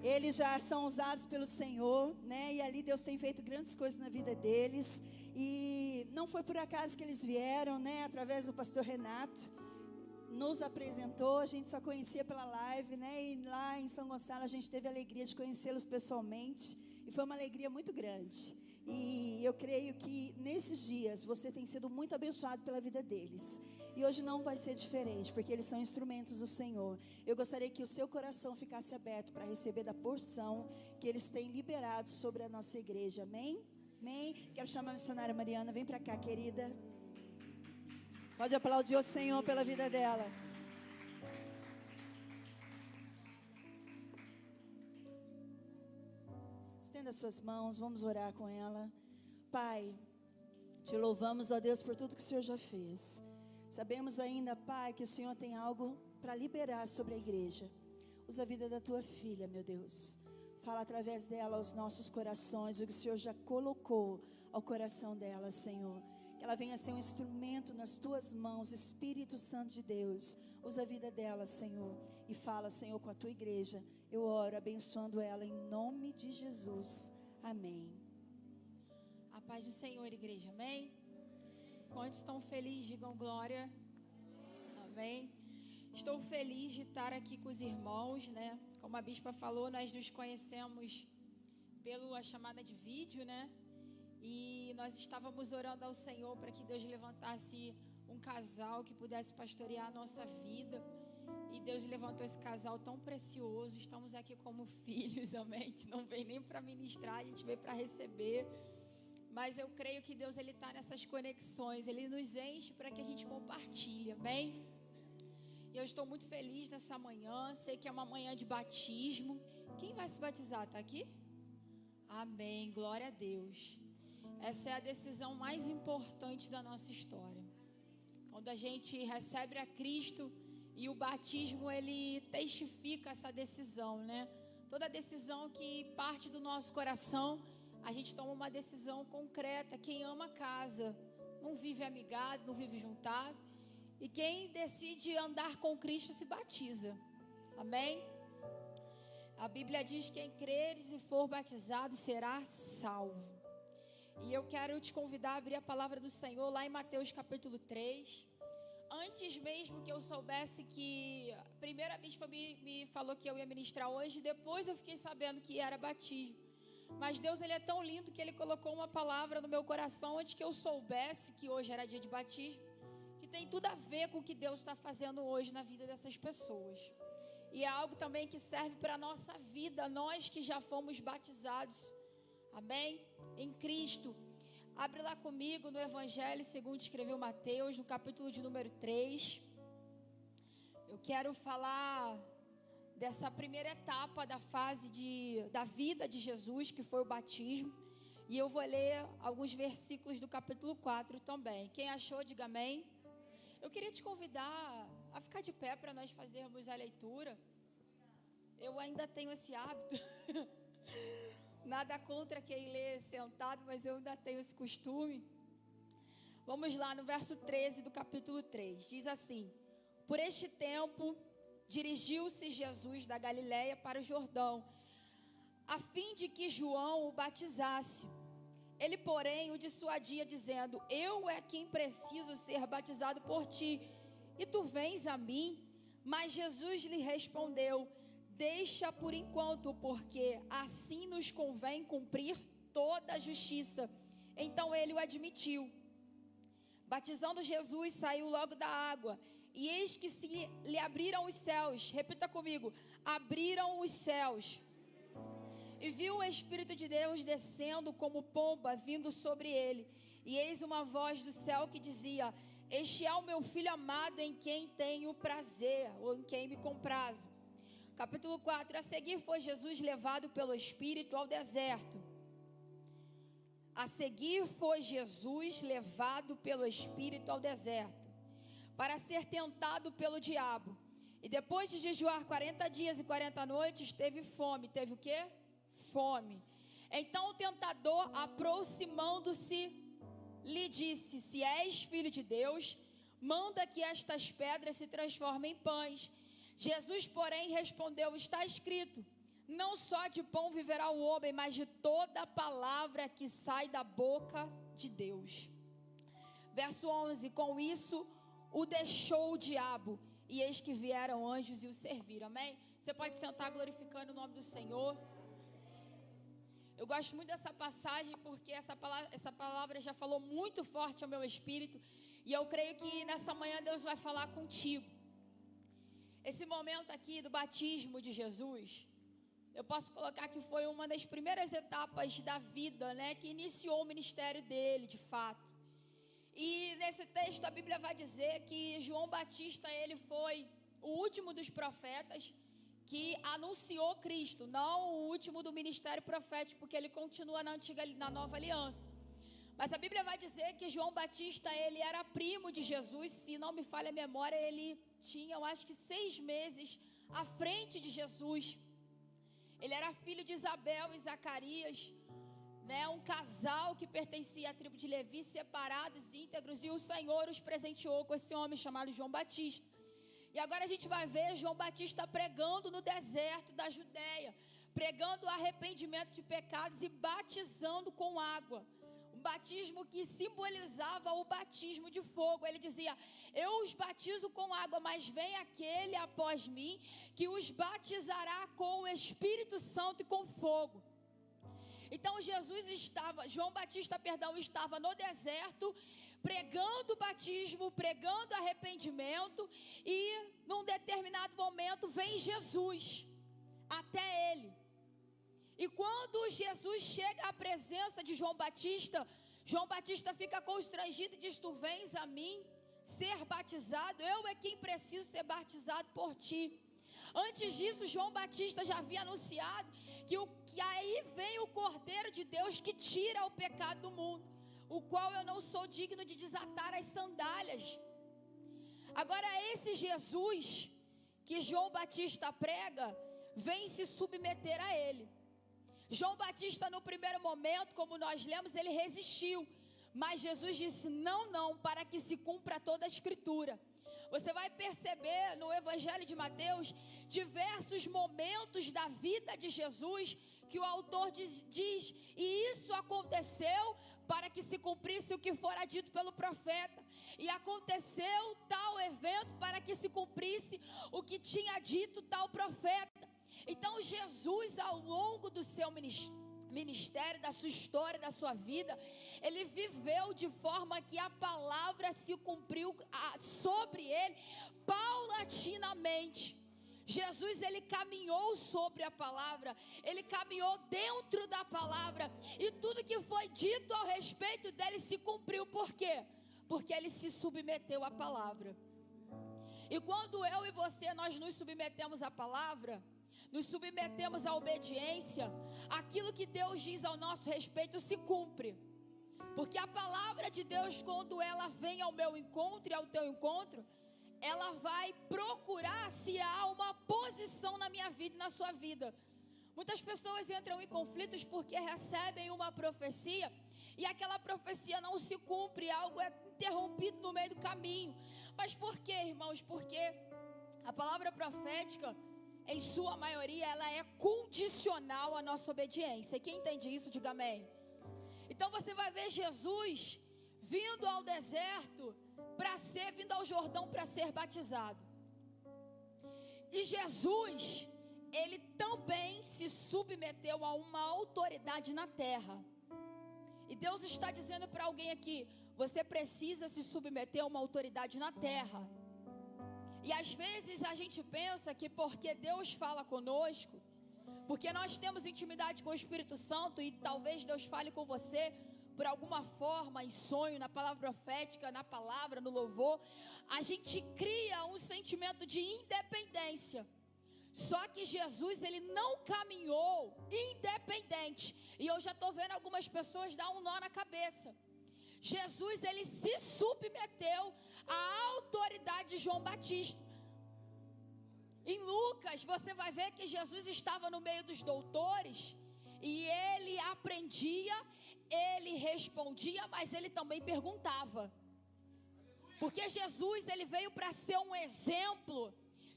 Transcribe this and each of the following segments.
Eles já são usados pelo Senhor, né? E ali Deus tem feito grandes coisas na vida deles. E não foi por acaso que eles vieram, né? Através do pastor Renato, nos apresentou. A gente só conhecia pela live, né? E lá em São Gonçalo a gente teve a alegria de conhecê-los pessoalmente. E foi uma alegria muito grande. E eu creio que nesses dias você tem sido muito abençoado pela vida deles. E hoje não vai ser diferente, porque eles são instrumentos do Senhor. Eu gostaria que o seu coração ficasse aberto para receber da porção que eles têm liberado sobre a nossa igreja. Amém? Amém? Quero chamar a missionária Mariana. Vem para cá, querida. Pode aplaudir o Senhor pela vida dela. Estenda as suas mãos, vamos orar com ela. Pai, te louvamos, ó Deus, por tudo que o Senhor já fez. Sabemos ainda, Pai, que o Senhor tem algo para liberar sobre a igreja. Usa a vida da tua filha, meu Deus. Fala através dela aos nossos corações, o que o Senhor já colocou ao coração dela, Senhor. Que ela venha ser um instrumento nas tuas mãos, Espírito Santo de Deus. Usa a vida dela, Senhor. E fala, Senhor, com a tua igreja. Eu oro abençoando ela em nome de Jesus. Amém. A paz do Senhor, igreja. Amém? Quantos estão felizes? Digam glória. Amém. Estou feliz de estar aqui com os irmãos, né? Como a bispa falou, nós nos conhecemos pela chamada de vídeo, né? E nós estávamos orando ao Senhor para que Deus levantasse um casal que pudesse pastorear a nossa vida. E Deus levantou esse casal tão precioso. Estamos aqui como filhos, amém? A gente não veio nem para ministrar, a gente veio para receber. Mas eu creio que Deus, Ele está nessas conexões. Ele nos enche para que a gente compartilhe, amém? E eu estou muito feliz nessa manhã. Sei que é uma manhã de batismo. Quem vai se batizar? Está aqui? Amém, glória a Deus. Essa é a decisão mais importante da nossa história. Quando a gente recebe a Cristo, e o batismo, ele testifica essa decisão, né? Toda decisão que parte do nosso coração, a gente toma uma decisão concreta. Quem ama casa, não vive amigado, não vive juntado. E quem decide andar com Cristo se batiza. Amém? A Bíblia diz que quem creres e for batizado será salvo. E eu quero te convidar a abrir a palavra do Senhor lá em Mateus capítulo 3. Antes mesmo que eu soubesse que... Primeiro a bispa me falou que eu ia ministrar hoje. Depois eu fiquei sabendo que era batismo. Mas Deus, Ele é tão lindo que Ele colocou uma palavra no meu coração antes que eu soubesse que hoje era dia de batismo, que tem tudo a ver com o que Deus está fazendo hoje na vida dessas pessoas. E é algo também que serve para a nossa vida, nós que já fomos batizados, amém? Em Cristo. Abre lá comigo no Evangelho segundo escreveu Mateus, no capítulo de número 3. Eu quero falar dessa primeira etapa da fase da vida de Jesus, que foi o batismo. E eu vou ler alguns versículos do capítulo 4 também. Quem achou, diga amém. Eu queria te convidar a ficar de pé para nós fazermos a leitura. Eu ainda tenho esse hábito. Nada contra quem lê sentado, mas eu ainda tenho esse costume. Vamos lá no verso 13 do capítulo 3. Diz assim: Por este tempo, dirigiu-se Jesus da Galiléia para o Jordão, a fim de que João o batizasse. Ele, porém, o dissuadia, dizendo: Eu é quem preciso ser batizado por ti, e tu vens a mim? Mas Jesus lhe respondeu: Deixa por enquanto, porque assim nos convém cumprir toda a justiça. Então ele o admitiu. Batizando Jesus, saiu logo da água, e eis que se lhe abriram os céus. Repita comigo: abriram os céus. E viu o Espírito de Deus descendo como pomba, vindo sobre ele. E eis uma voz do céu que dizia: Este é o meu Filho amado, em quem tenho prazer, ou em quem me comprazo. Capítulo 4. A seguir foi Jesus levado pelo Espírito ao deserto. A seguir foi Jesus levado pelo Espírito ao deserto, para ser tentado pelo diabo. E depois de jejuar 40 dias e 40 noites, teve fome. Teve o quê? Fome. Então o tentador, aproximando-se, lhe disse: Se és filho de Deus, manda que estas pedras se transformem em pães. Jesus, porém, respondeu: Está escrito: Não só de pão viverá o homem, mas de toda palavra que sai da boca de Deus. Verso 11, com isso o deixou o diabo, e eis que vieram anjos e o serviram. Amém? Você pode sentar glorificando o nome do Senhor. Eu gosto muito dessa passagem, porque essa palavra já falou muito forte ao meu espírito, e eu creio que nessa manhã Deus vai falar contigo. Esse momento aqui do batismo de Jesus, eu posso colocar que foi uma das primeiras etapas da vida, né, que iniciou o ministério dele, de fato. E nesse texto a Bíblia vai dizer que João Batista, ele foi o último dos profetas que anunciou Cristo, não o último do ministério profético, porque ele continua na nova aliança. Mas a Bíblia vai dizer que João Batista, ele era primo de Jesus, se não me falha a memória, ele tinha, eu acho que 6 meses à frente de Jesus. Ele era filho de Isabel e Zacarias, né, um casal que pertencia à tribo de Levi, separados, íntegros, e o Senhor os presenteou com esse homem chamado João Batista. E agora a gente vai ver João Batista pregando no deserto da Judeia, pregando o arrependimento de pecados e batizando com água. Um batismo que simbolizava o batismo de fogo. Ele dizia: eu os batizo com água, mas vem aquele após mim que os batizará com o Espírito Santo e com fogo. Então João Batista estava no deserto, pregando o batismo, pregando arrependimento, e num determinado momento vem Jesus até ele. E quando Jesus chega à presença de João Batista fica constrangido e diz: tu vens a mim ser batizado? Eu é quem preciso ser batizado por ti. Antes disso, João Batista já havia anunciado que aí vem o Cordeiro de Deus que tira o pecado do mundo, o qual eu não sou digno de desatar as sandálias. Agora esse Jesus que João Batista prega, vem se submeter a ele. João Batista, no primeiro momento, como nós lemos, ele resistiu, mas Jesus disse: não, para que se cumpra toda a Escritura. Você vai perceber no Evangelho de Mateus diversos momentos da vida de Jesus que o autor diz: e isso aconteceu para que se cumprisse o que fora dito pelo profeta. E aconteceu tal evento para que se cumprisse o que tinha dito tal profeta. Então Jesus, ao longo do seu ministério, da sua história, da sua vida, ele viveu de forma que a palavra se cumpriu sobre ele paulatinamente. Jesus, ele caminhou sobre a palavra, ele caminhou dentro da palavra, e tudo que foi dito ao respeito dele se cumpriu. Por quê? Porque ele se submeteu à palavra. E quando eu e você, nós nos submetemos à palavra, nos submetemos à obediência, aquilo que Deus diz ao nosso respeito se cumpre. Porque a palavra de Deus, quando ela vem ao meu encontro e ao teu encontro, ela vai procurar se há uma posição na minha vida e na sua vida. Muitas pessoas entram em conflitos porque recebem uma profecia e aquela profecia não se cumpre, algo é interrompido no meio do caminho. Mas por quê, irmãos? Porque a palavra profética, em sua maioria, ela é condicional à nossa obediência. E quem entende isso, diga amém. Então você vai ver Jesus vindo ao deserto vindo ao Jordão para ser batizado. E Jesus, ele também se submeteu a uma autoridade na terra. E Deus está dizendo para alguém aqui: você precisa se submeter a uma autoridade na terra. E às vezes a gente pensa que porque Deus fala conosco, porque nós temos intimidade com o Espírito Santo, e talvez Deus fale com você por alguma forma, em sonho, na palavra profética, na palavra, no louvor, a gente cria um sentimento de independência. Só que Jesus, ele não caminhou independente. E eu já estou vendo algumas pessoas dar um nó na cabeça. Jesus, ele se submeteu à autoridade de João Batista. Em Lucas, você vai ver que Jesus estava no meio dos doutores e ele aprendia, ele respondia, mas ele também perguntava. Porque Jesus, ele veio para ser um exemplo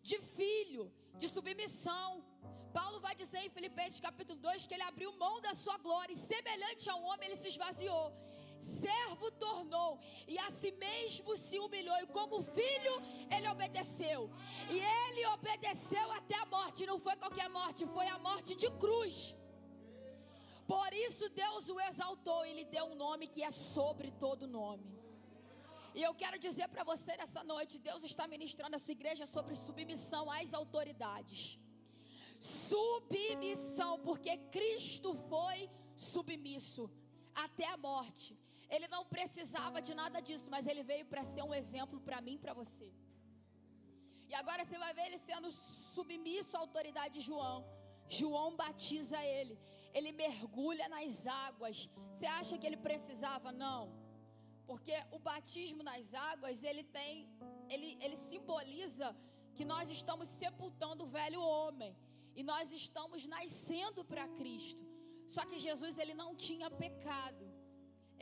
de filho, de submissão. Paulo vai dizer em Filipenses capítulo 2 que ele abriu mão da sua glória e semelhante a um homem ele se esvaziou, servo tornou e a si mesmo se humilhou, e como filho ele obedeceu, e ele obedeceu até a morte. Não foi qualquer morte, foi a morte de cruz. Por isso Deus o exaltou e lhe deu um nome que é sobre todo nome. E eu quero dizer para você nessa noite, Deus está ministrando a sua igreja sobre submissão às autoridades. Submissão, porque Cristo foi submisso até a morte. Ele não precisava de nada disso, mas ele veio para ser um exemplo para mim e para você. E agora você vai ver ele sendo submisso à autoridade de João. João batiza ele, ele mergulha nas águas. Você acha que ele precisava? Não, porque o batismo nas águas, ele simboliza que nós estamos sepultando o velho homem e nós estamos nascendo para Cristo. Só que Jesus, ele não tinha pecado.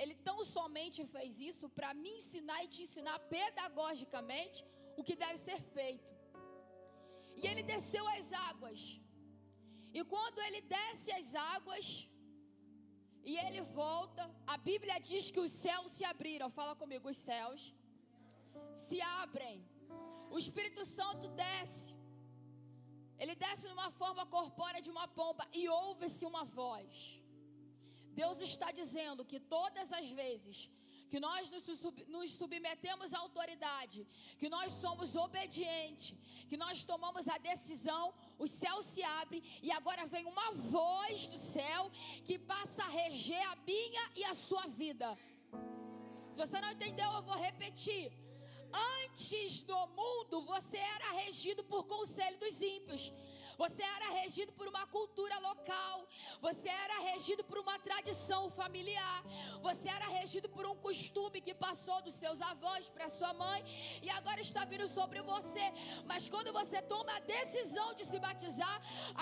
Ele tão somente fez isso para me ensinar e te ensinar pedagogicamente o que deve ser feito. E ele desceu as águas. E quando ele desce as águas e ele volta, a Bíblia diz que os céus se abriram. Fala comigo, os céus se abrem. O Espírito Santo desce. Ele desce numa forma corpórea de uma pomba e ouve-se uma voz. Deus está dizendo que todas as vezes que nós nos submetemos à autoridade, que nós somos obedientes, que nós tomamos a decisão, o céu se abre e agora vem uma voz do céu que passa a reger a minha e a sua vida. Se você não entendeu, eu vou repetir. Antes do mundo, você era regido por conselho dos ímpios. Você era regido por uma cultura local. Você era regido por uma tradição familiar. Você era regido por um costume que passou dos seus avós para sua mãe e agora está vindo sobre você. Mas quando você toma a decisão de se batizar,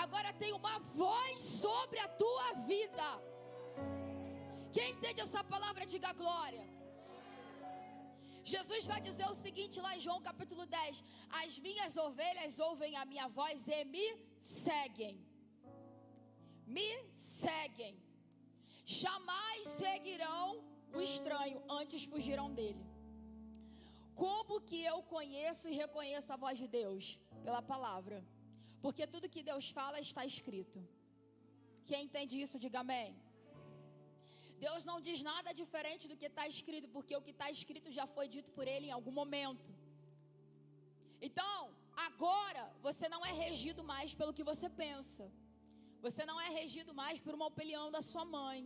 agora tem uma voz sobre a tua vida. Quem entende essa palavra, diga glória. Jesus vai dizer o seguinte lá em João capítulo 10: as minhas ovelhas ouvem a minha voz e me seguem. Me seguem. Jamais seguirão o estranho, antes fugirão dele. Como que eu conheço e reconheço a voz de Deus? Pela palavra. Porque tudo que Deus fala está escrito. Quem entende isso, diga amém. Deus não diz nada diferente do que está escrito, porque o que está escrito já foi dito por Ele em algum momento. Então, agora, você não é regido mais pelo que você pensa. Você não é regido mais por uma opinião da sua mãe.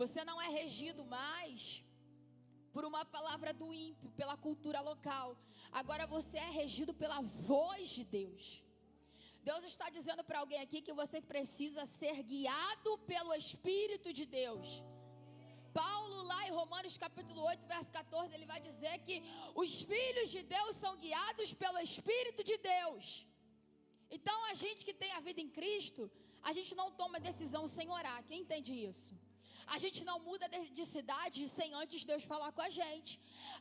Você não é regido mais por uma palavra do ímpio, pela cultura local. Agora você é regido pela voz de Deus. Deus está dizendo para alguém aqui que você precisa ser guiado pelo Espírito de Deus. Paulo lá em Romanos capítulo 8, verso 14, ele vai dizer que os filhos de Deus são guiados pelo Espírito de Deus. Então a gente que tem a vida em Cristo, a gente não toma decisão sem orar. Quem entende isso? A gente não muda de cidade sem antes Deus falar com a gente.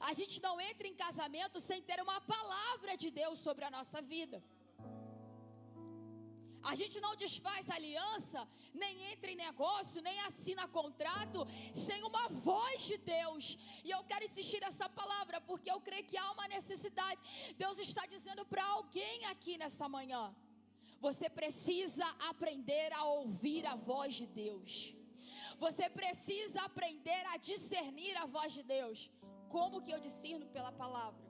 A gente não entra em casamento sem ter uma palavra de Deus sobre a nossa vida. A gente não desfaz aliança, nem entra em negócio, nem assina contrato sem uma voz de Deus. E eu quero insistir nessa palavra, porque eu creio que há uma necessidade. Deus está dizendo para alguém aqui nessa manhã: você precisa aprender a ouvir a voz de Deus. Você precisa aprender a discernir a voz de Deus. Como que eu discerno? Pela palavra.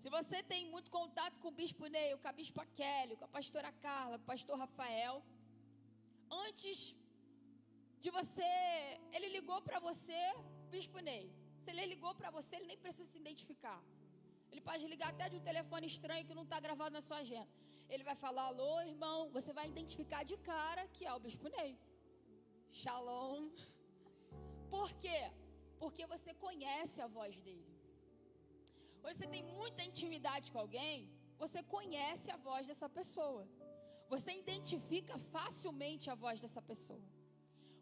Se você tem muito contato com o Bispo Ney, com a Bispa Kelly, com a pastora Carla, com o pastor Rafael, antes de você, ele ligou para você, Bispo Ney. Se ele ligou para você, ele nem precisa se identificar. Ele pode ligar até de um telefone estranho que não está gravado na sua agenda. Ele vai falar: alô, irmão. Você vai identificar de cara que é o Bispo Ney. Shalom. Por quê? Porque você conhece a voz dele. Quando você tem muita intimidade com alguém, você conhece a voz dessa pessoa. Você identifica facilmente a voz dessa pessoa.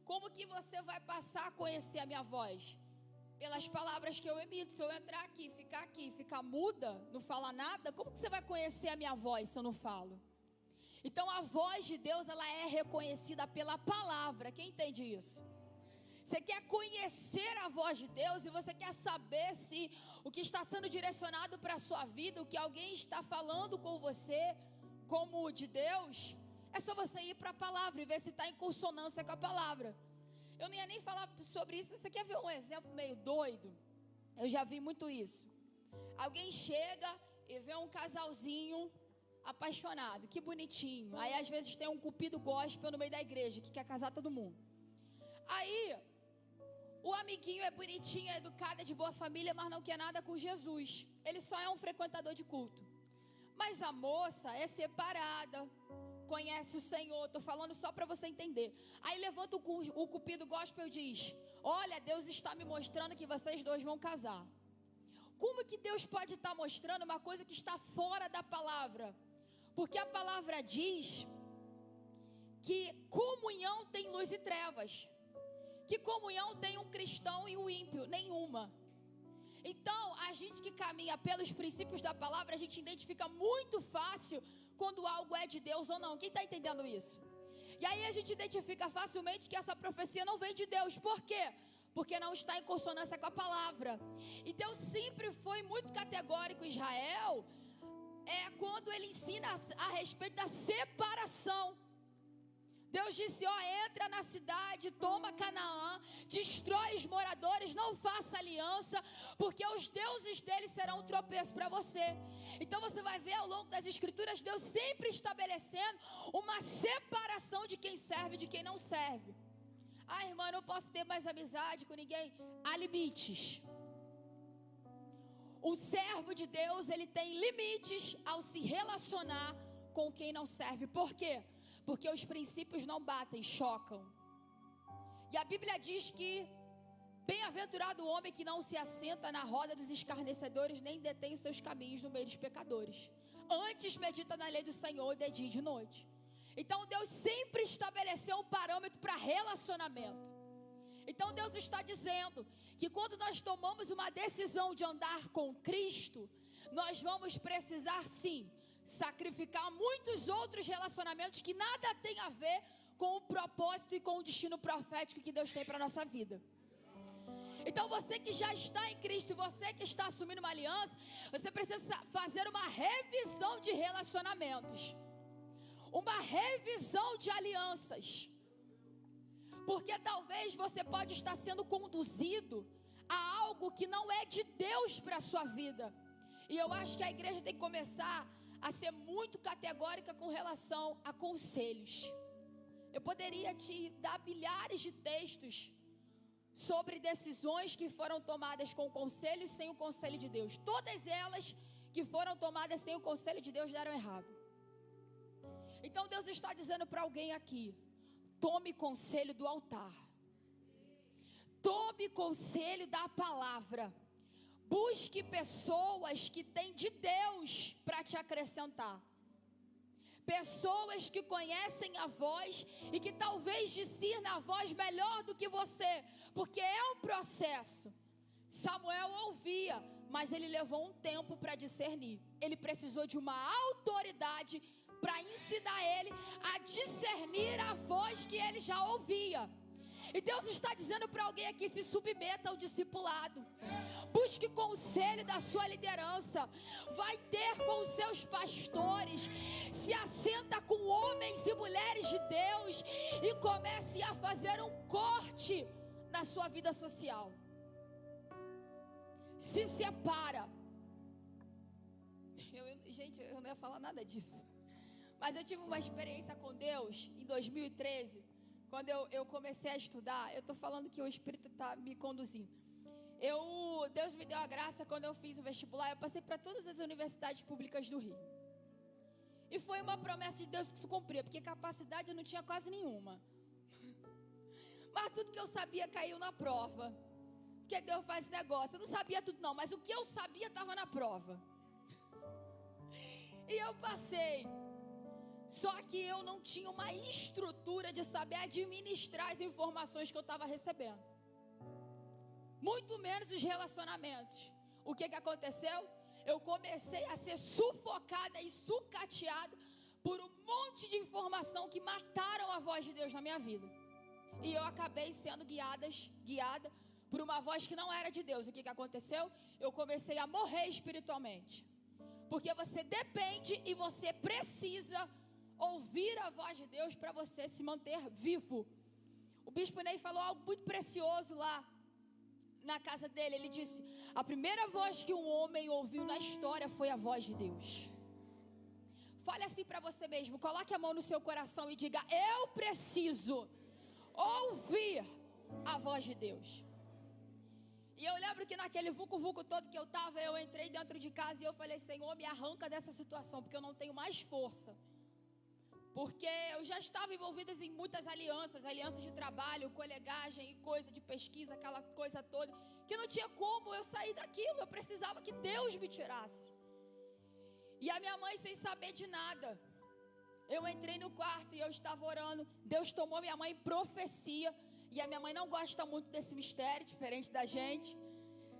Como que você vai passar a conhecer a minha voz? Pelas palavras que eu emito. Se eu entrar aqui, ficar muda, não falar nada, como que você vai conhecer a minha voz se eu não falo? Então a voz de Deus, ela é reconhecida pela palavra. Quem entende isso? Você quer conhecer a voz de Deus e você quer saber se o que está sendo direcionado para a sua vida, o que alguém está falando com você como de Deus, é só você ir para a palavra e ver se está em consonância com a palavra. Eu não ia nem falar sobre isso. Você quer ver um exemplo meio doido? Eu já vi muito isso. Alguém chega e vê um casalzinho apaixonado, que bonitinho. Aí às vezes tem um cupido gospel no meio da igreja que quer casar todo mundo. Aí o amiguinho é bonitinho, é educado, é de boa família, mas não quer nada com Jesus. Ele só é um frequentador de culto. Mas a moça é separada, conhece o Senhor. Estou falando só para você entender. Aí levanta o cupido gospel e diz: olha, Deus está me mostrando que vocês dois vão casar. Como que Deus pode estar mostrando uma coisa que está fora da palavra? Porque a palavra diz que comunhão tem luz e trevas. Que comunhão tem um cristão e um ímpio? Nenhuma. Então, a gente que caminha pelos princípios da palavra, a gente identifica muito fácil quando algo é de Deus ou não. Quem está entendendo isso? E aí a gente identifica facilmente que essa profecia não vem de Deus. Por quê? Porque não está em consonância com a palavra. E Deus sempre foi muito categórico em Israel, quando ele ensina a respeito da separação. Deus disse: ó, entra na cidade, toma Canaã, destrói os moradores, não faça aliança, porque os deuses deles serão um tropeço para você. Então você vai ver ao longo das escrituras Deus sempre estabelecendo uma separação de quem serve e de quem não serve. Ah, irmã, eu não posso ter mais amizade com ninguém. Há limites. Um servo de Deus, ele tem limites ao se relacionar com quem não serve. Por quê? Porque os princípios não batem, chocam. E a Bíblia diz que bem-aventurado o homem que não se assenta na roda dos escarnecedores, nem detém os seus caminhos no meio dos pecadores. Antes medita na lei do Senhor de dia e de noite. Então Deus sempre estabeleceu um parâmetro para relacionamento. Então Deus está dizendo que quando nós tomamos uma decisão de andar com Cristo, nós vamos precisar sim sacrificar muitos outros relacionamentos que nada tem a ver com o propósito e com o destino profético que Deus tem para a nossa vida. Então você que já está em Cristo, você que está assumindo uma aliança, você precisa fazer uma revisão de relacionamentos, uma revisão de alianças, porque talvez você pode estar sendo conduzido a algo que não é de Deus para a sua vida. E eu acho que a igreja tem que começar a ser muito categórica com relação a conselhos. Eu poderia te dar milhares de textos sobre decisões que foram tomadas com o conselho e sem o conselho de Deus. Todas elas que foram tomadas sem o conselho de Deus deram errado. Então Deus está dizendo para alguém aqui: tome conselho do altar. Tome conselho da palavra. Busque pessoas que têm de Deus para te acrescentar. Pessoas que conhecem a voz e que talvez discernam a voz melhor do que você, porque é um processo. Samuel ouvia, mas ele levou um tempo para discernir. Ele precisou de uma autoridade para ensinar ele a discernir a voz que ele já ouvia. E Deus está dizendo para alguém aqui: se submeta ao discipulado. Busque conselho da sua liderança. Vai ter com os seus pastores. Se assenta com homens e mulheres de Deus e comece a fazer um corte na sua vida social. Se separa. Gente, eu não ia falar nada disso. Mas eu tive uma experiência com Deus em 2013. Quando eu comecei a estudar, eu estou falando que o Espírito está me conduzindo. Deus me deu a graça quando eu fiz o vestibular. Eu passei para todas as universidades públicas do Rio. E foi uma promessa de Deus que se cumpria, porque capacidade eu não tinha quase nenhuma. Mas tudo que eu sabia caiu na prova. Porque Deus faz negócio. Eu não sabia tudo não, mas o que eu sabia estava na prova. E eu passei. Só que eu não tinha uma estrutura de saber administrar as informações que eu estava recebendo. Muito menos os relacionamentos. O que aconteceu? Eu comecei a ser sufocada e sucateada por um monte de informação que mataram a voz de Deus na minha vida. E eu acabei sendo guiada por uma voz que não era de Deus. O que aconteceu? Eu comecei a morrer espiritualmente. Porque você depende e você precisa ouvir a voz de Deus para você se manter vivo. O bispo Ney falou algo muito precioso lá na casa dele. Ele disse: a primeira voz que um homem ouviu na história foi a voz de Deus. Fale assim para você mesmo, coloque a mão no seu coração e diga: eu preciso ouvir a voz de Deus. E eu lembro que naquele vucu-vucu todo que eu estava, eu entrei dentro de casa e eu falei: Senhor, me arranca dessa situação, porque eu não tenho mais força. Porque eu já estava envolvida em muitas alianças de trabalho, colegagem e coisa de pesquisa, aquela coisa toda, que não tinha como eu sair daquilo. Eu precisava que Deus me tirasse. E a minha mãe, sem saber de nada, eu entrei no quarto e eu estava orando. Deus tomou minha mãe em profecia. E a minha mãe não gosta muito desse mistério, diferente da gente.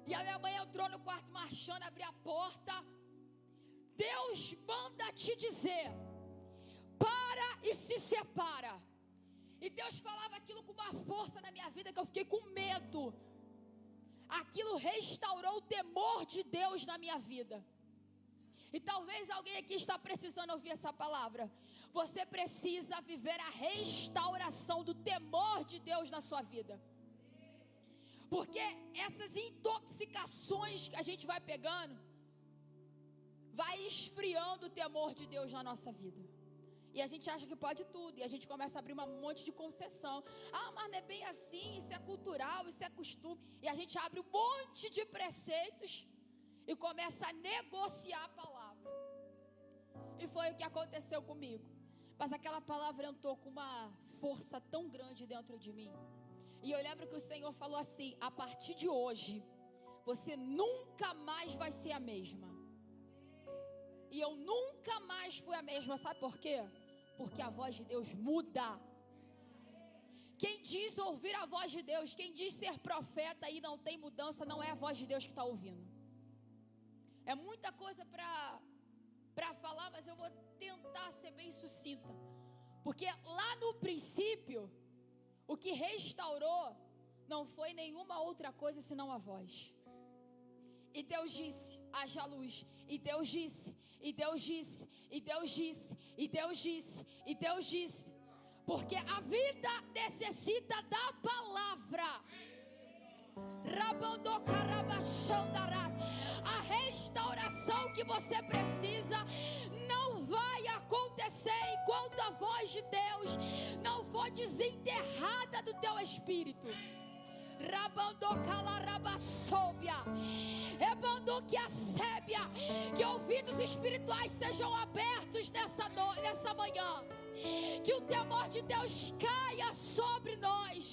E a minha mãe entrou no quarto marchando, abriu a porta. Deus manda te dizer: para e se separa. E Deus falava aquilo com uma força na minha vida que eu fiquei com medo. Aquilo restaurou o temor de Deus na minha vida. E talvez alguém aqui está precisando ouvir essa palavra. Você precisa viver a restauração do temor de Deus na sua vida. Porque essas intoxicações que a gente vai pegando, vai esfriando o temor de Deus na nossa vida. E a gente acha que pode tudo. E a gente começa a abrir um monte de concessão. Ah, mas não é bem assim, isso é cultural, isso é costume. E a gente abre um monte de preceitos e começa a negociar a palavra. E foi o que aconteceu comigo. Mas aquela palavra entrou com uma força tão grande dentro de mim. E eu lembro que o Senhor falou assim: a partir de hoje, você nunca mais vai ser a mesma. E eu nunca mais fui a mesma. Sabe por quê? Porque a voz de Deus muda. Quem diz ouvir a voz de Deus, quem diz ser profeta e não tem mudança, não é a voz de Deus que está ouvindo. É muita coisa para falar, mas eu vou tentar ser bem sucinta. Porque lá no princípio, o que restaurou não foi nenhuma outra coisa senão a voz. E Deus disse: haja luz. E Deus disse, e Deus disse, e Deus disse, e Deus disse, e Deus disse. Porque a vida necessita da palavra. A restauração que você precisa não vai acontecer enquanto a voz de Deus não for desenterrada do teu espírito. Que ouvidos espirituais sejam abertos nessa manhã. Que o temor de Deus caia sobre nós.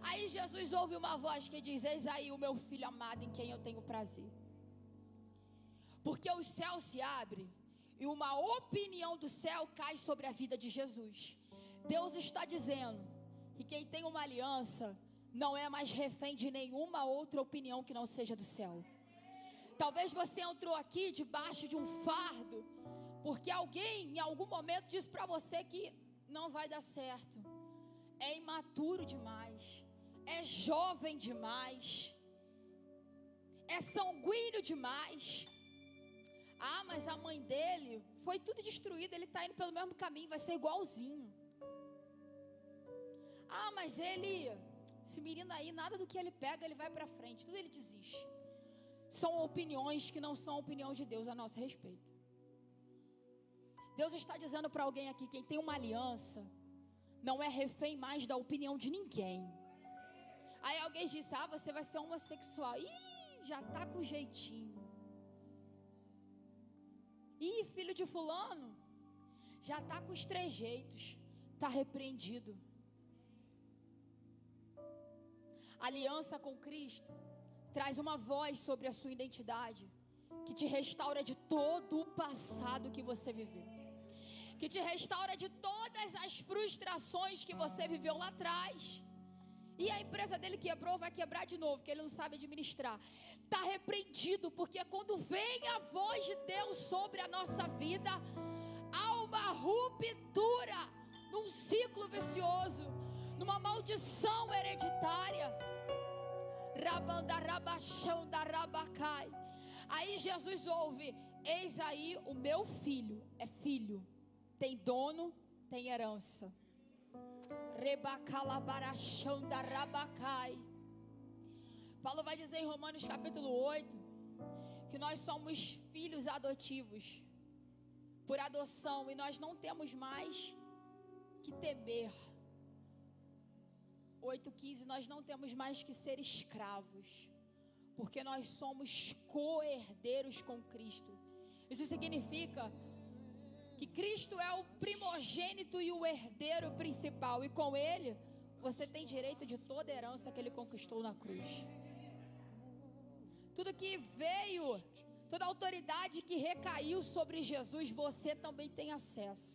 Aí Jesus ouve uma voz que diz: eis aí o meu filho amado, em quem eu tenho prazer. Porque o céu se abre e uma opinião do céu cai sobre a vida de Jesus. Deus está dizendo que quem tem uma aliança não é mais refém de nenhuma outra opinião que não seja do céu. Talvez você entrou aqui debaixo de um fardo porque alguém em algum momento disse para você que não vai dar certo. É imaturo demais, é jovem demais, é sanguíneo demais. Ah, mas a mãe dele foi tudo destruído, ele está indo pelo mesmo caminho, vai ser igualzinho. Ah, mas esse menino aí, nada do que ele pega, ele vai para frente, tudo ele desiste. São opiniões que não são a opinião de Deus a nosso respeito. Deus está dizendo para alguém aqui: quem tem uma aliança não é refém mais da opinião de ninguém. Aí alguém disse: ah, você vai ser homossexual. Ih, já está com jeitinho. Ih, filho de fulano, já está com os trejeitos. Está repreendido. Aliança com Cristo traz uma voz sobre a sua identidade, que te restaura de todo o passado que você viveu, que te restaura de todas as frustrações que você viveu lá atrás. E a empresa dele quebrou, vai quebrar de novo, porque ele não sabe administrar. Está repreendido, porque quando vem a voz de Deus sobre a nossa vida, há uma ruptura num ciclo vicioso, numa maldição hereditária. Rabandarabachão da rabacai. Aí Jesus ouve: eis aí o meu filho, é filho, tem dono, tem herança. Rebacalabarachão da rabacai. Paulo vai dizer em Romanos capítulo 8 que nós somos filhos adotivos por adoção, e nós não temos mais que temer. 8,15, nós não temos mais que ser escravos, porque nós somos co-herdeiros com Cristo. Isso significa que Cristo é o primogênito e o herdeiro principal, e com Ele você tem direito de toda a herança que Ele conquistou na cruz. Tudo que veio, toda a autoridade que recaiu sobre Jesus, você também tem acesso.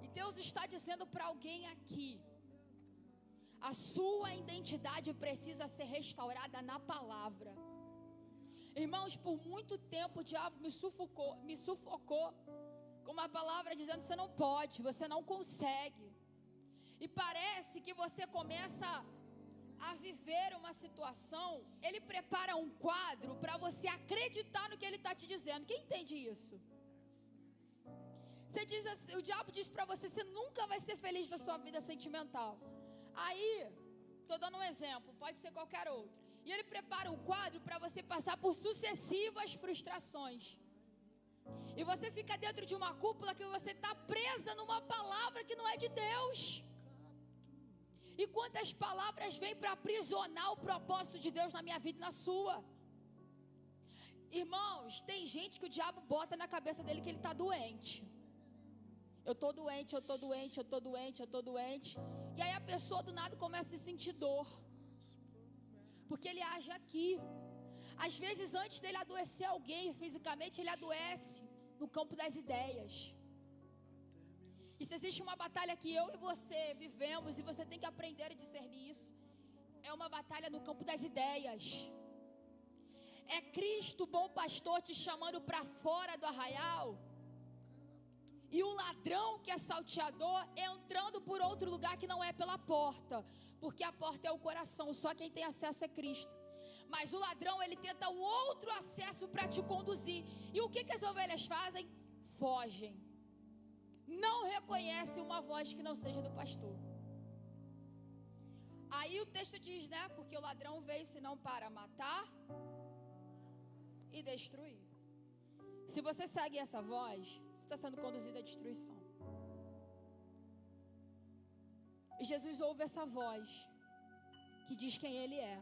E Deus está dizendo para alguém aqui: a sua identidade precisa ser restaurada na palavra. Irmãos, por muito tempo o diabo me sufocou com uma palavra dizendo: você não pode, você não consegue. E parece que você começa a viver uma situação, ele prepara um quadro para você acreditar no que ele está te dizendo. Quem entende isso? Você diz assim, o diabo diz para você: você nunca vai ser feliz na sua vida sentimental. Aí, estou dando um exemplo, pode ser qualquer outro. E ele prepara um quadro para você passar por sucessivas frustrações. E você fica dentro de uma cúpula que você está presa numa palavra que não é de Deus. E quantas palavras vêm para aprisionar o propósito de Deus na minha vida e na sua? Irmãos, tem gente que o diabo bota na cabeça dele que ele está doente. Eu estou doente, eu estou doente, eu estou doente, eu estou doente. E aí a pessoa do nada começa a sentir dor, porque ele age aqui. Às vezes antes dele adoecer alguém fisicamente, ele adoece no campo das ideias. E se existe uma batalha que eu e você vivemos, e você tem que aprender a discernir isso, é uma batalha no campo das ideias. É Cristo, bom pastor, te chamando para fora do arraial, e o ladrão que é salteador entrando por outro lugar que não é pela porta, porque a porta é o coração, só quem tem acesso é Cristo. Mas o ladrão, ele tenta um outro acesso para te conduzir. E o que as ovelhas fazem? Fogem. Não reconhecem uma voz que não seja do pastor. Aí o texto diz, né? Porque o ladrão veio senão para matar e destruir. Se você segue essa voz, você está sendo conduzido à destruição. E Jesus ouve essa voz que diz quem Ele é.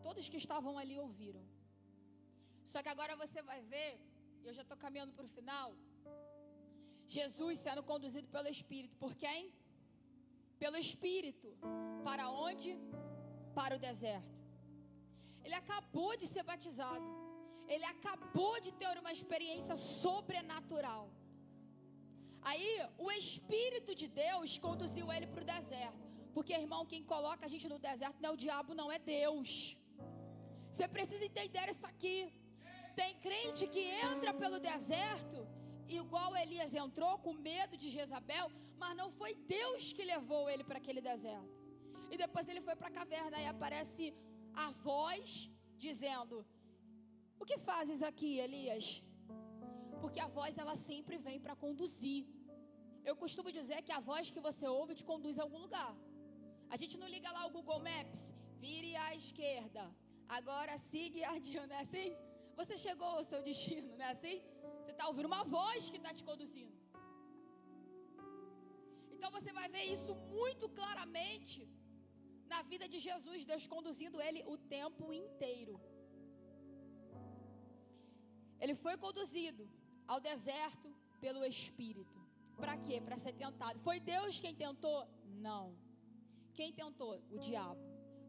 Todos que estavam ali ouviram. Só que agora você vai ver, e eu já estou caminhando para o final, Jesus sendo conduzido pelo Espírito. Por quem? Pelo Espírito. Para onde? Para o deserto. Ele acabou de ser batizado. Ele acabou de ter uma experiência sobrenatural. Aí o Espírito de Deus conduziu ele para o deserto. Porque, irmão, quem coloca a gente no deserto não é o diabo, não, é Deus. Você precisa entender isso aqui. Tem crente que entra pelo deserto, igual Elias entrou com medo de Jezabel, mas não foi Deus que levou ele para aquele deserto. E depois ele foi para a caverna, e aparece a voz dizendo: o que fazes aqui, Elias? Porque a voz, ela sempre vem para conduzir. Eu costumo dizer que a voz que você ouve te conduz a algum lugar. A gente não liga lá o Google Maps, vire à esquerda, agora siga adiante, não é assim? Você chegou ao seu destino, não é assim? Você está ouvindo uma voz que está te conduzindo. Então você vai ver isso muito claramente na vida de Jesus, Deus conduzindo ele o tempo inteiro. Ele foi conduzido ao deserto pelo Espírito. Para quê? Para ser tentado. Foi Deus quem tentou? Não. Quem tentou? O diabo.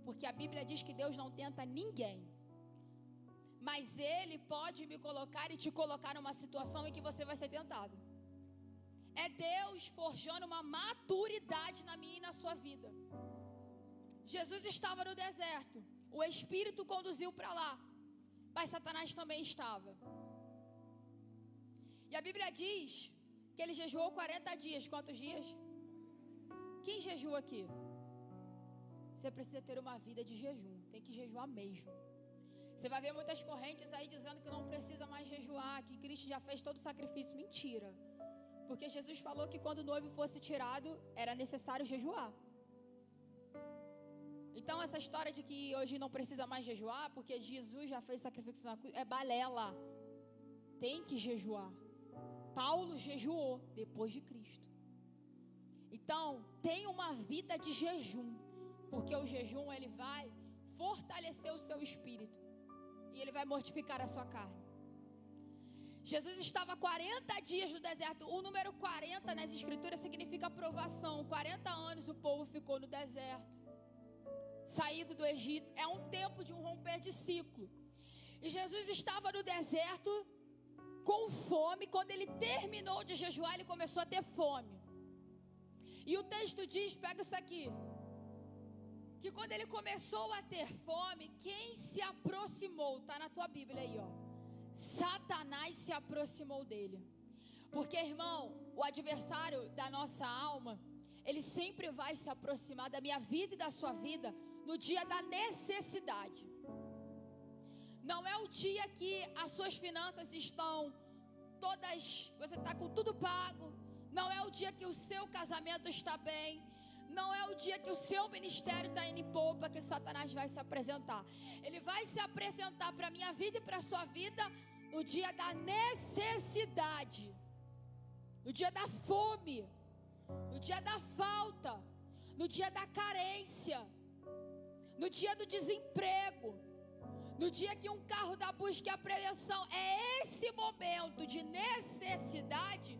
Porque a Bíblia diz que Deus não tenta ninguém. Mas Ele pode me colocar e te colocar numa situação em que você vai ser tentado. É Deus forjando uma maturidade na minha e na sua vida. Jesus estava no deserto, o Espírito conduziu para lá, mas Satanás também estava. E a Bíblia diz que ele jejuou 40 dias. Quantos dias? Quem jejua aqui? Você precisa ter uma vida de jejum. Tem que jejuar mesmo. Você vai ver muitas correntes aí dizendo que não precisa mais jejuar, que Cristo já fez todo o sacrifício. Mentira. Porque Jesus falou que quando o noivo fosse tirado, era necessário jejuar. Então essa história de que hoje não precisa mais jejuar, porque Jesus já fez sacrifício na cruz, é balela. Tem que jejuar. Paulo jejuou depois de Cristo. Então, tenha uma vida de jejum, porque o jejum ele vai fortalecer o seu espírito e ele vai mortificar a sua carne. Jesus estava 40 dias no deserto. O número 40 nas escrituras significa provação. 40 anos o povo ficou no deserto, saído do Egito. É um tempo de um romper de ciclo. E Jesus estava no deserto com fome. Quando ele terminou de jejuar, ele começou a ter fome. E o texto diz, pega isso aqui, que quando ele começou a ter fome, quem se aproximou? Está na tua Bíblia aí, ó. Satanás se aproximou dele. Porque, irmão, o adversário da nossa alma, ele sempre vai se aproximar da minha vida e da sua vida no dia da necessidade. Não é o dia que as suas finanças estão todas, você está com tudo pago. Não é o dia que o seu casamento está bem. Não é o dia que o seu ministério está indo em polpa que Satanás vai se apresentar. Ele vai se apresentar para a minha vida e para a sua vida no dia da necessidade, no dia da fome, no dia da falta, no dia da carência, no dia do desemprego, no dia que um carro da busca e apreensão. É esse momento de necessidade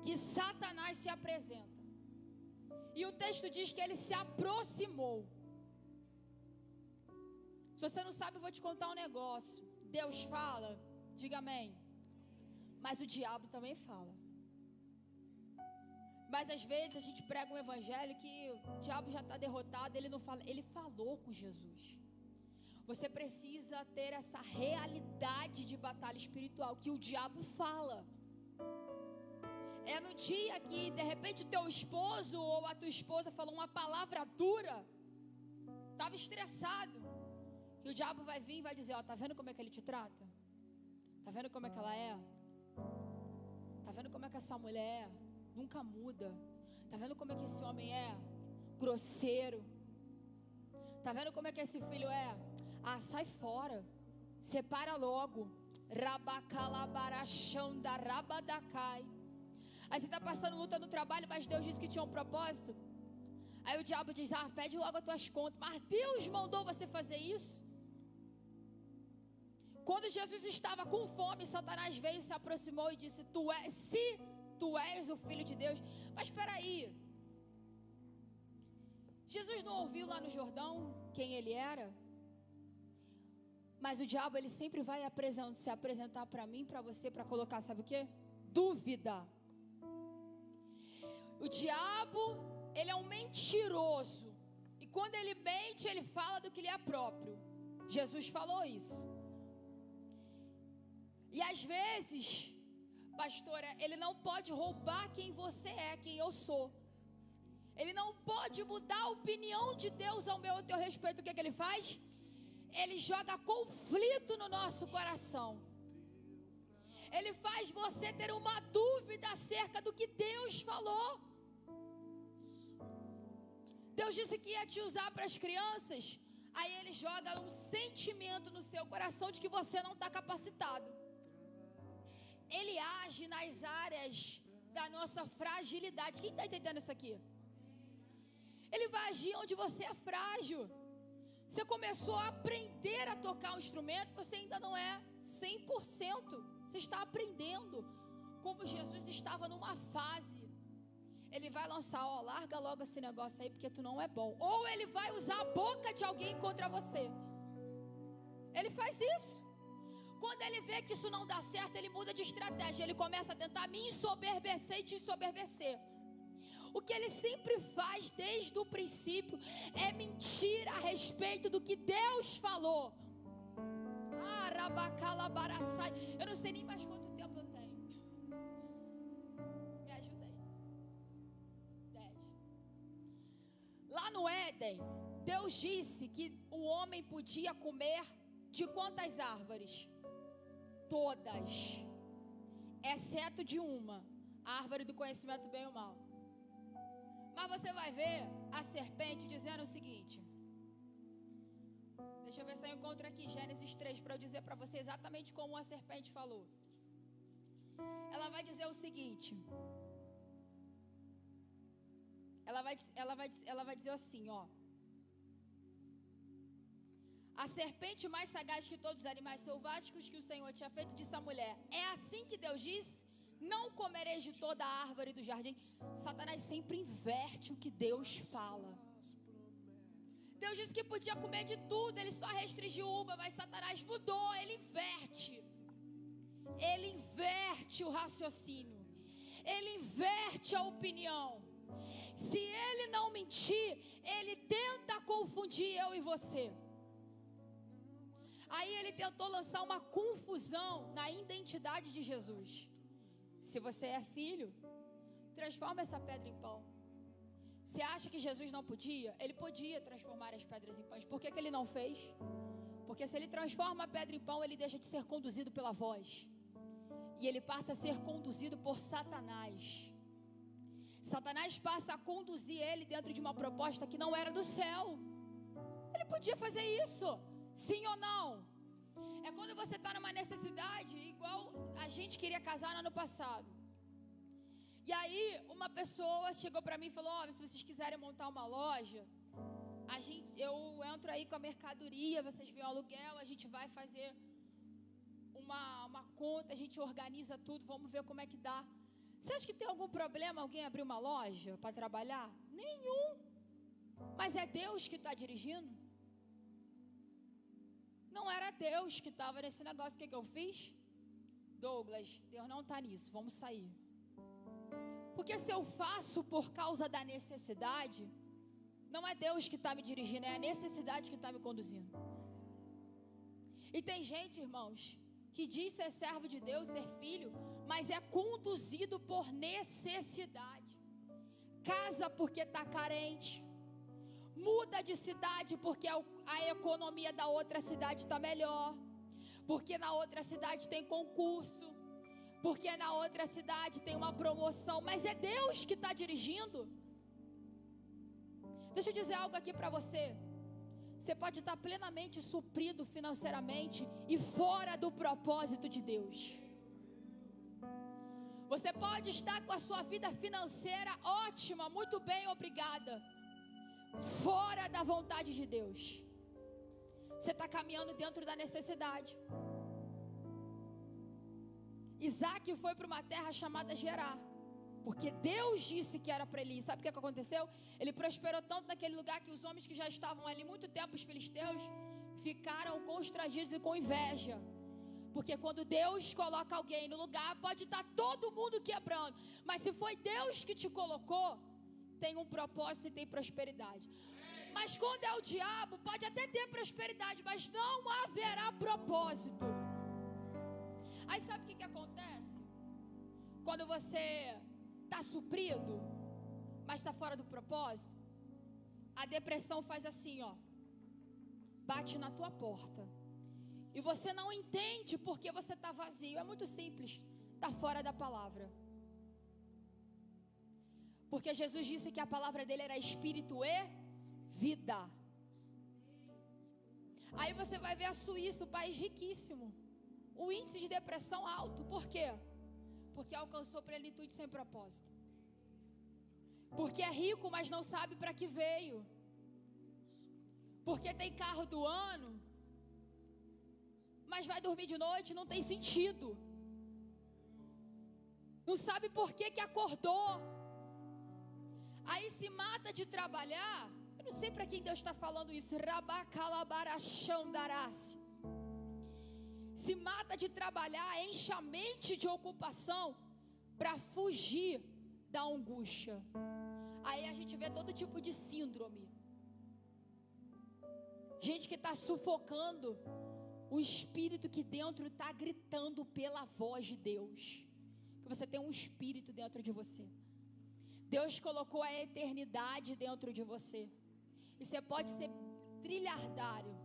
que Satanás se apresenta. E o texto diz que ele se aproximou. Se você não sabe, eu vou te contar um negócio. Deus fala, diga amém. Mas o diabo também fala. Mas às vezes a gente prega um evangelho que o diabo já está derrotado, ele não fala. Ele falou com Jesus. Você precisa ter essa realidade de batalha espiritual que o diabo fala. É no dia que de repente o teu esposo ou a tua esposa falou uma palavra dura, estava estressado, que o diabo vai vir e vai dizer, ó, tá vendo como é que ele te trata? Tá vendo como é que ela é? Tá vendo como é que essa mulher é? Nunca muda. Tá vendo como é que esse homem é? Grosseiro. Tá vendo como é que esse filho é? Ah, sai fora. Separa logo. Rabacalabarachão da rabadacai. Aí você está passando luta no trabalho, mas Deus disse que tinha um propósito. Aí o diabo diz, pede logo as tuas contas. Mas Deus mandou você fazer isso. Quando Jesus estava com fome, Satanás veio, se aproximou e disse, se tu és o Filho de Deus. Mas espera aí. Jesus não ouviu lá no Jordão quem ele era? Mas o diabo, ele sempre vai se apresentar para mim, para você, para colocar, sabe o quê? Dúvida. O diabo, ele é um mentiroso. E quando ele mente, ele fala do que lhe é próprio. Jesus falou isso. E às vezes, pastora, ele não pode roubar quem você é, quem eu sou. Ele não pode mudar a opinião de Deus ao meu e ao teu respeito. O que é que ele faz? Ele joga conflito no nosso coração. Ele faz você ter uma dúvida acerca do que Deus falou. Deus disse que ia te usar para as crianças. Aí ele joga um sentimento no seu coração de que você não está capacitado. Ele age nas áreas da nossa fragilidade. Quem está entendendo isso aqui? Ele vai agir onde você é frágil. Você começou a aprender a tocar um instrumento, você ainda não é 100%. Você está aprendendo. Como Jesus estava numa fase. Ele vai lançar, larga logo esse negócio aí, porque tu não é bom. Ou ele vai usar a boca de alguém contra você. Ele faz isso. Quando ele vê que isso não dá certo, ele muda de estratégia. Ele começa a tentar me ensoberbecer e te ensoberbecer. O que ele sempre faz desde o princípio é mentir a respeito do que Deus falou. Eu não sei nem mais quanto tempo eu tenho. Me ajuda aí. 10. Lá no Éden, Deus disse que o homem podia comer de quantas árvores? Todas, exceto de uma, a árvore do conhecimento do bem e o mal. Mas você vai ver a serpente dizendo o seguinte. Deixa eu ver se eu encontro aqui Gênesis 3 para eu dizer para você exatamente como a serpente falou. Ela vai dizer o seguinte. Ela vai dizer assim, ó. A serpente mais sagaz que todos os animais selváticos que o Senhor tinha feito, disse à mulher: é assim que Deus disse? Não comereis de toda a árvore do jardim. Satanás sempre inverte o que Deus fala. Deus disse que podia comer de tudo, ele só restringiu uma, mas Satanás mudou, ele inverte. Ele inverte o raciocínio. Ele inverte a opinião. Se ele não mentir, ele tenta confundir eu e você. Aí ele tentou lançar uma confusão na identidade de Jesus. Se você é filho, transforma essa pedra em pão. Você acha que Jesus não podia? Ele podia transformar as pedras em pães. Por que ele não fez? Porque se ele transforma a pedra em pão, ele deixa de ser conduzido pela voz. E ele passa a ser conduzido por Satanás. Satanás passa a conduzir ele dentro de uma proposta que não era do céu. Ele podia fazer isso. Sim ou não? É quando você está numa necessidade, igual a gente queria casar no ano passado. E aí uma pessoa chegou para mim e falou: se vocês quiserem montar uma loja, eu entro aí com a mercadoria, vocês veem o aluguel, a gente vai fazer uma conta, a gente organiza tudo, vamos ver como é que dá. Você acha que tem algum problema alguém abrir uma loja para trabalhar? Nenhum. Mas é Deus que está dirigindo? Não era Deus que estava nesse negócio. O que eu fiz? Douglas, Deus não está nisso, vamos sair. Porque se eu faço por causa da necessidade, não é Deus que está me dirigindo, é a necessidade que está me conduzindo. E tem gente, irmãos, que diz ser servo de Deus, ser filho, mas é conduzido por necessidade. Casa porque está carente. Muda de cidade porque a economia da outra cidade está melhor. Porque na outra cidade tem concurso. Porque na outra cidade tem uma promoção. Mas é Deus que está dirigindo. Deixa eu dizer algo aqui para você. Você pode estar plenamente suprido financeiramente e fora do propósito de Deus. Você pode estar com a sua vida financeira ótima, muito bem, obrigada, fora da vontade de Deus. Você está caminhando dentro da necessidade. Isaac foi para uma terra chamada Gerar, porque Deus disse que era para ele ir. Sabe o que aconteceu? Ele prosperou tanto naquele lugar que os homens que já estavam ali muito tempo, os filisteus, ficaram constrangidos e com inveja. Porque quando Deus coloca alguém no lugar, pode estar todo mundo quebrando, mas se foi Deus que te colocou, tem um propósito e tem prosperidade. Mas quando é o diabo, pode até ter prosperidade, mas não haverá propósito. Aí sabe o que acontece? Quando você está suprido, mas está fora do propósito, a depressão faz assim, ó, bate na tua porta. E você não entende porque você está vazio. É muito simples, está fora da palavra. Porque Jesus disse que a palavra dele era espírito e vida. Aí você vai ver a Suíça, um país riquíssimo, o índice de depressão alto. Por quê? Porque alcançou plenitude sem propósito. Porque é rico, mas não sabe para que veio. Porque tem carro do ano, mas vai dormir de noite, não tem sentido. Não sabe por que acordou. Aí se mata de trabalhar. Eu não sei para quem Deus está falando isso. Se mata de trabalhar, enche a mente de ocupação para fugir da angústia. Aí a gente vê todo tipo de síndrome. Gente que está sufocando o espírito que dentro está gritando pela voz de Deus. Que você tem um espírito dentro de você. Deus colocou a eternidade dentro de você. E você pode ser trilhardário.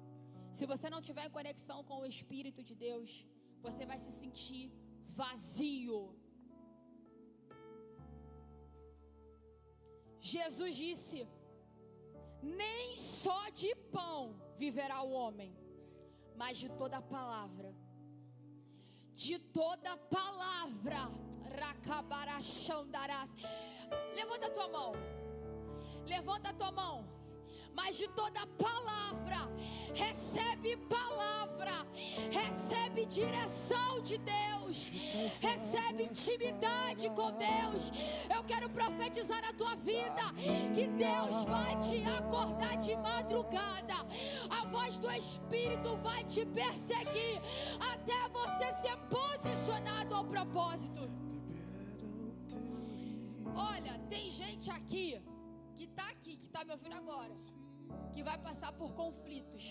Se você não tiver em conexão com o Espírito de Deus, você vai se sentir vazio. Jesus disse: nem só de pão viverá o homem, mas de toda palavra. De toda palavra. Racabarachandarás. Levanta a tua mão. Levanta a tua mão. Mas de toda palavra, recebe palavra, recebe direção de Deus, recebe intimidade com Deus. Eu quero profetizar na tua vida que Deus vai te acordar de madrugada, a voz do Espírito vai te perseguir até você ser posicionado ao propósito. Olha, tem gente aqui que está me ouvindo agora, que vai passar por conflitos,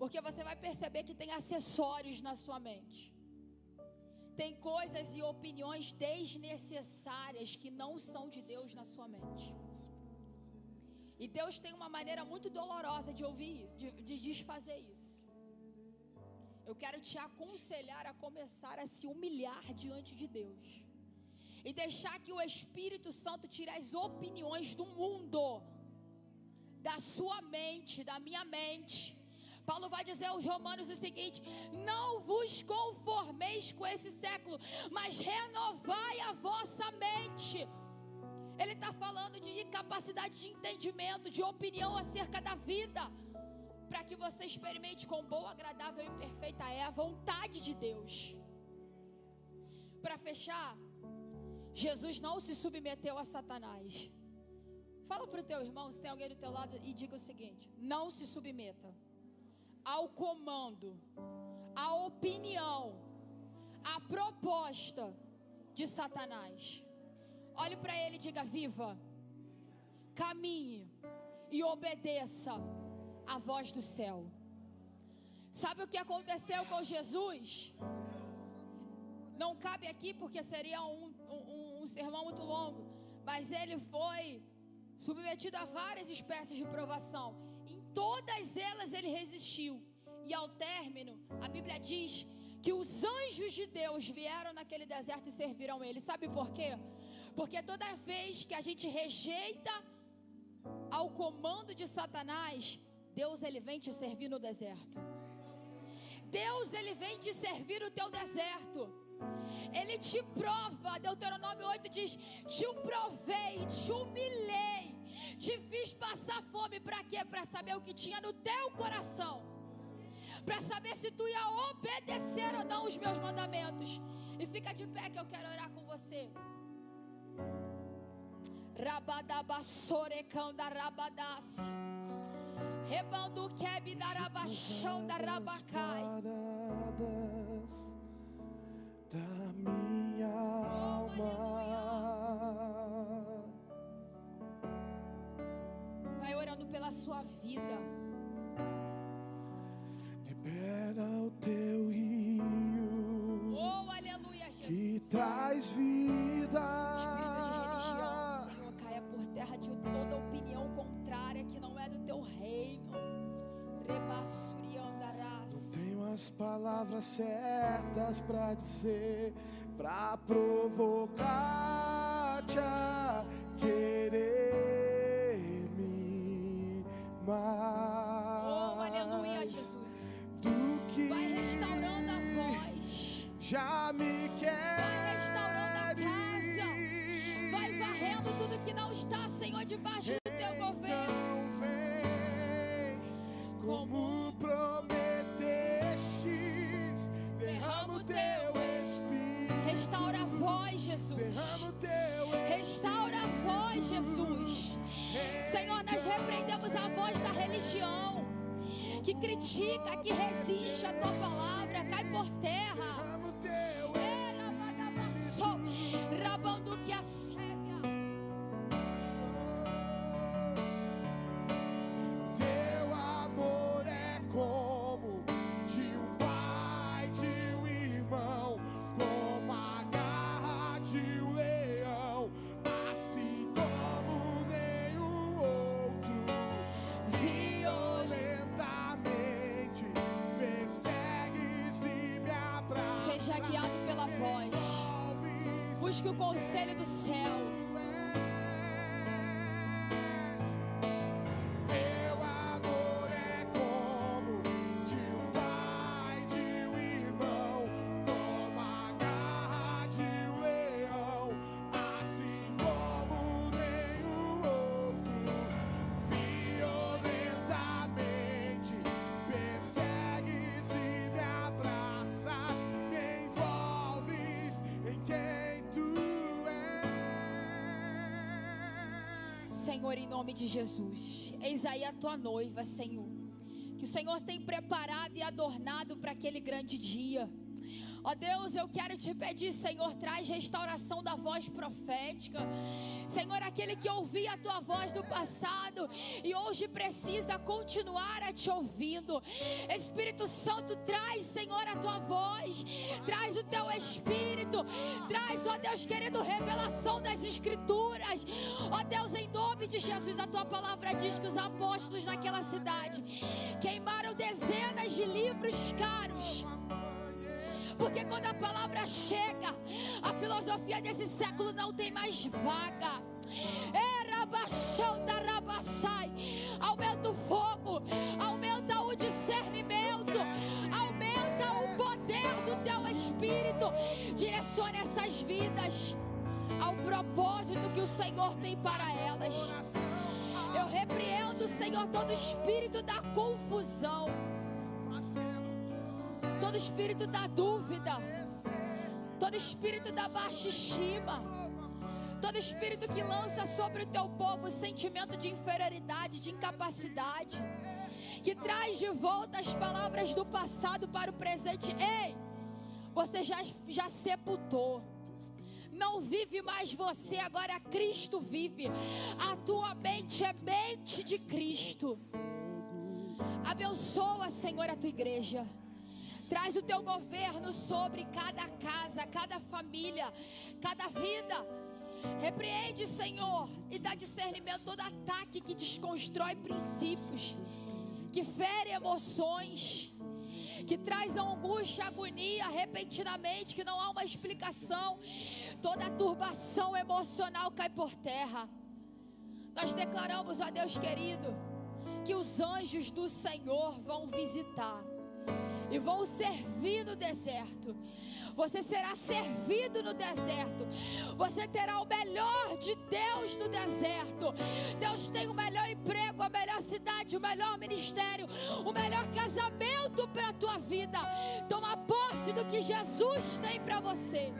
porque você vai perceber que tem acessórios na sua mente, tem coisas e opiniões desnecessárias que não são de Deus na sua mente, e Deus tem uma maneira muito dolorosa de ouvir isso, de desfazer isso. Eu quero te aconselhar a começar a se humilhar diante de Deus e deixar que o Espírito Santo tire as opiniões do mundo da sua mente, da minha mente. Paulo vai dizer aos Romanos o seguinte: não vos conformeis com esse século, mas renovai a vossa mente. Ele está falando de capacidade de entendimento, de opinião acerca da vida, para que você experimente com boa, agradável e perfeita é a vontade de Deus. Para fechar, Jesus não se submeteu a Satanás. Fala para o teu irmão, se tem alguém do teu lado, e diga o seguinte: não se submeta ao comando, à opinião, à proposta de Satanás. Olhe para ele e diga: viva, caminhe e obedeça a voz do céu. Sabe o que aconteceu com Jesus? Não cabe aqui porque seria um sermão muito longo, mas ele foi submetido a várias espécies de provação. Em todas elas ele resistiu, e ao término a Bíblia diz que os anjos de Deus vieram naquele deserto e serviram ele. Sabe por quê? Porque toda vez que a gente rejeita ao comando de Satanás, Deus ele vem te servir no deserto. Deus ele vem te servir no teu deserto. Ele te prova. Deuteronômio 8 diz: te provei, te humilhei, te fiz passar fome. Para quê? Para saber o que tinha no teu coração, para saber se tu ia obedecer ou não os meus mandamentos. E fica de pé que eu quero orar com você. Rabadabassorecão da rabadas, rebando quebe da rabachão da rabacai. Da minha alma, vai orando pela sua vida. libera o teu rio, Oh, aleluia, Jesus. que traz vida. Espírito de religião, Senhor, caia por terra de toda opinião contrária que não é do teu reino. Rebassuriandarás. Não tenho as palavras certas pra dizer, pra provocar-te a querer-me mais. Oh, aleluia, Jesus. Do que Vai restaurando a voz, já me queres. vai restaurando a casa, vai varrendo tudo que não está, Senhor, debaixo do teu governo. Então vem, como prometestes, derrama o teu Espírito. Restaura a voz, Jesus. Derrama o teu Restaura a voz, Jesus. Senhor, nós repreendemos a voz da religião que critica, que resiste à tua palavra. Cai por terra. Derrama o teu Rabando um leão, assim como nenhum outro. Violentamente persegues e me abraças. Seja guiado pela voz. Busque o conselho do céu. Teu amor é como de um pai, de um irmão, como a garra de um leão, assim como nenhum outro. Violentamente persegues e me abraças, me envolves em quem tu és. Senhor, em nome de Jesus, eis aí a tua noiva, Senhor, que o Senhor tem preparado e adornado para aquele grande dia. Ó Deus, eu quero te pedir, Senhor, traz restauração da voz profética. Senhor, aquele que ouvia a tua voz do passado e hoje precisa continuar a te ouvindo. Espírito Santo, traz, Senhor, a tua voz, traz o teu Espírito, traz, ó Deus querido, revelação das Escrituras. Ó Deus, em nome de Jesus, a tua palavra diz que os apóstolos naquela cidade queimaram dezenas de livros caros. Porque quando a palavra chega, a filosofia desse século não tem mais vaga. Aumenta o fogo, aumenta o discernimento, aumenta o poder do teu Espírito. Direcione essas vidas ao propósito que o Senhor tem para elas. Eu repreendo, Senhor, todo espírito da confusão, todo espírito da dúvida, todo espírito da baixa estima, todo espírito que lança sobre o teu povo sentimento de inferioridade, de incapacidade, que traz de volta as palavras do passado para o presente. Ei, você já sepultou. Não vive mais você, agora Cristo vive. A tua mente é mente de Cristo. Abençoa, Senhor, a tua igreja. Traz o teu governo sobre cada casa, cada família, cada vida. Repreende, Senhor, e dá discernimento a todo ataque que desconstrói princípios, que fere emoções, que traz angústia, agonia repentinamente, que não há uma explicação. Toda turbação emocional cai por terra. Nós declaramos, ó Deus querido, que os anjos do Senhor vão visitar e vão servir no deserto. Você será servido no deserto. Você terá o melhor de Deus no deserto. Deus tem o melhor emprego, a melhor cidade, o melhor ministério, o melhor casamento para a tua vida. Toma posse do que Jesus tem para você.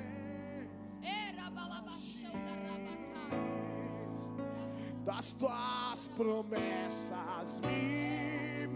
Das tuas promessas me